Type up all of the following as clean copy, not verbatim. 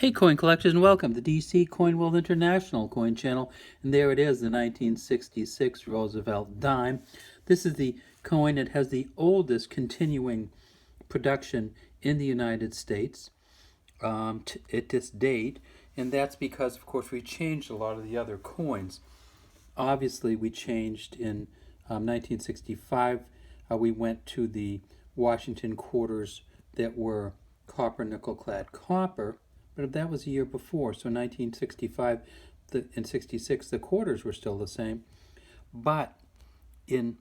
Hey coin collectors, and welcome to DC Coin World International Coin Channel. And there it is, the 1966 Roosevelt dime. This is the coin that has the oldest continuing production in the United States at this date. And that's because, of course, we changed a lot of the other coins. Obviously, we changed in 1965. We went to the Washington quarters that were copper, nickel clad copper, but that was a year before. So 1965 and 66, the quarters were still the same. But in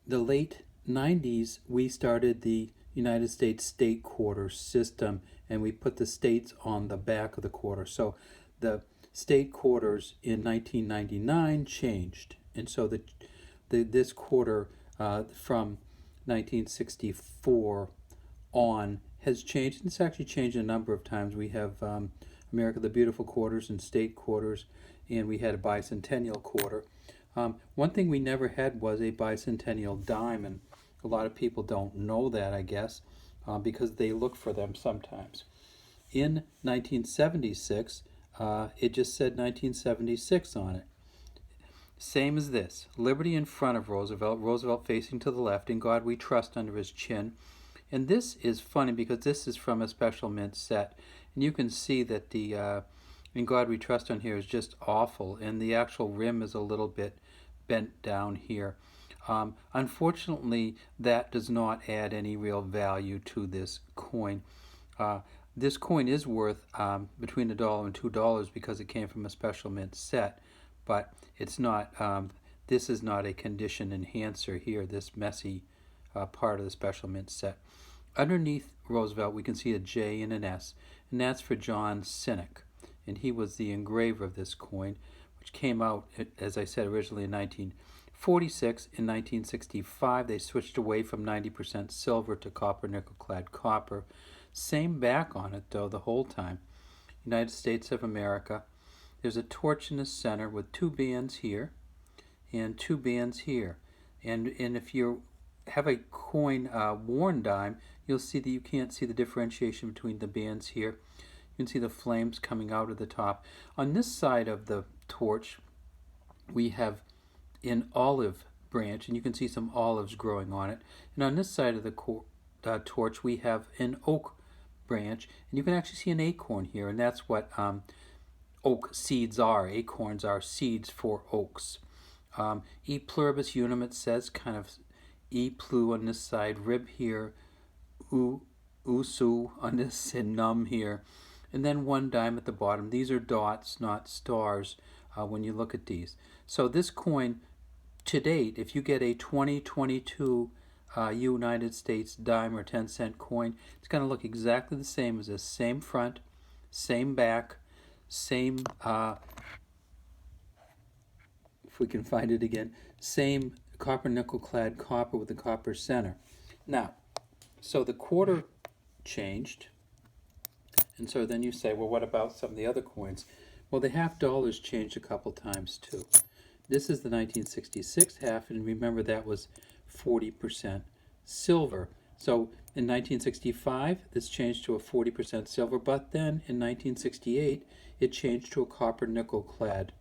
the late 90s, we started the United States state quarter system, and we put the states on the back of the quarter. So the state quarters in 1999 changed, and so this quarter from 1964 on has changed. It's actually changed a number of times. We have America the Beautiful quarters and state quarters, and we had a bicentennial quarter. One thing we never had was a bicentennial dime, and a lot of people don't know that, I guess, because they look for them sometimes. In 1976, it just said 1976 on it. Same as this. Liberty in front of Roosevelt, Roosevelt facing to the left, In God We Trust under his chin. And this is funny because this is from a special mint set. And you can see that the In God We Trust on here is just awful. And the actual rim is a little bit bent down here. Unfortunately, that does not add any real value to this coin. This coin is worth between $1 and $2 because it came from a special mint set, but it's not. This is not a condition enhancer here. This messy part of the special mint set. Underneath Roosevelt, we can see a J and an S, and that's for John Sinek, and he was the engraver of this coin, which came out, as I said, originally in 1946. In 1965, they switched away from 90% silver to copper, nickel-clad copper. Same back on it, though, the whole time. United States of America. There's a torch in the center with two bands here and two bands here. And if you have a coin worn dime, you'll see that you can't see the differentiation between the bands here. You can see the flames coming out of the top. On this side of the torch, we have an olive branch, and you can see some olives growing on it. And on this side of the torch, we have an oak branch, and you can actually see an acorn here, and that's what oak seeds are. Acorns are seeds for oaks. E pluribus unum, it says, kind of E plu on this side, rib here, usu on this, and num here, and then one dime at the bottom. These are dots, not stars, when you look at these. So this coin, to date, if you get a 2022 United States dime or 10-cent coin, it's going to look exactly the same as this. Same front, same back, same, if we can find it again, same copper nickel clad copper with the copper center. Now, so the quarter changed, and so then you say, well, what about some of the other coins? Well, the half dollars changed a couple times too. This is the 1966 half, and remember that was 40% silver. So in 1965, this changed to a 40% silver, but then in 1968, it changed to a copper nickel clad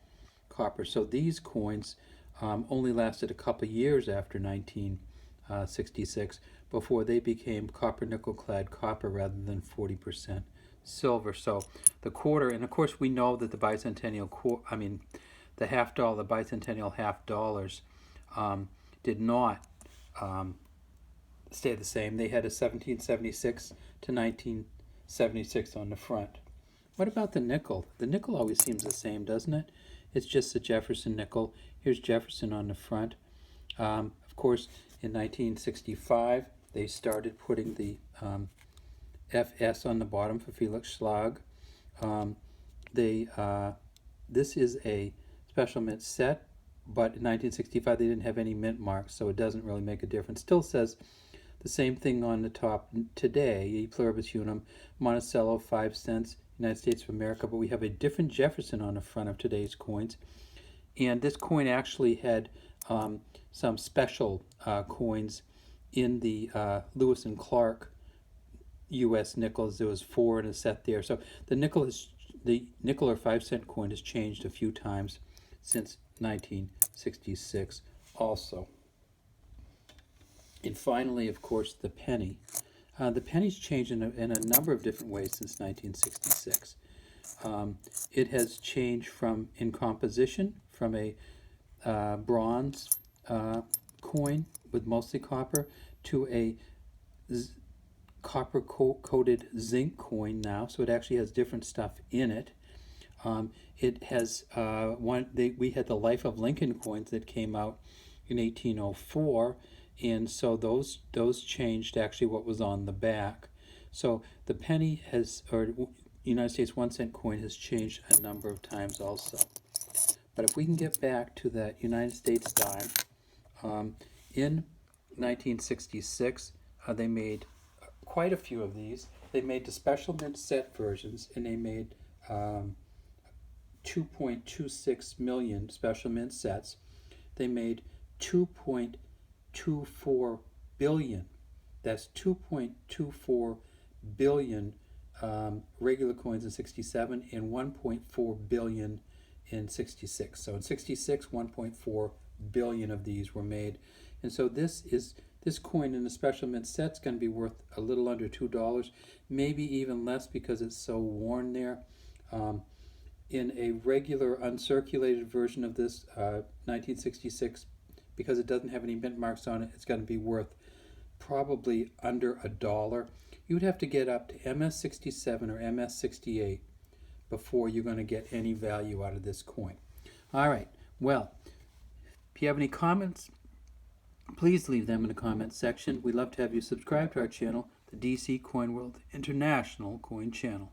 copper. So these coins only lasted a couple years after 1966 before they became copper nickel clad copper rather than 40% silver. So the quarter, and of course we know that the bicentennial the half dollar, the bicentennial half dollars did not stay the same. They had a 1776 to 1976 on the front. What about the nickel? The nickel always seems the same, doesn't it? It's just the Jefferson nickel. Here's Jefferson on the front. Of course, in 1965, they started putting the FS on the bottom for Felix Schlag. This is a special mint set, but in 1965 they didn't have any mint marks, so it doesn't really make a difference. Still says the same thing on the top today, E pluribus unum, Monticello, 5 cents, United States of America, but we have a different Jefferson on the front of today's coins. And this coin actually had some special coins in the Lewis and Clark U.S. nickels. There was 4 in a set there. So the nickel or 5-cent coin has changed a few times since 1966 also. And finally, of course, the penny. The penny's changed in a number of different ways since 1966. It has changed in composition from a bronze coin with mostly copper to a copper coated zinc coin now, so it actually has different stuff in it. It has we had the Life of Lincoln coins that came out in 1804, and so those changed actually what was on the back. So the penny or United States 1-cent coin has changed a number of times also. But if we can get back to that United States dime, in 1966 they made quite a few of these. They made the special mint set versions, and they made 2.26 million special mint sets. They made 2.24 billion. That's 2.24 billion regular coins in 67 and 1.4 billion in 66. So in 66, 1.4 billion of these were made. And so this coin in the special mint set's going to be worth a little under $2, maybe even less because it's so worn there. In a regular uncirculated version of this 1966, because it doesn't have any mint marks on it, it's going to be worth probably under $1. You would have to get up to MS67 or MS68 before you're going to get any value out of this coin. All right, well, if you have any comments, please leave them in the comments section. We'd love to have you subscribe to our channel, the DC Coin World International Coin Channel.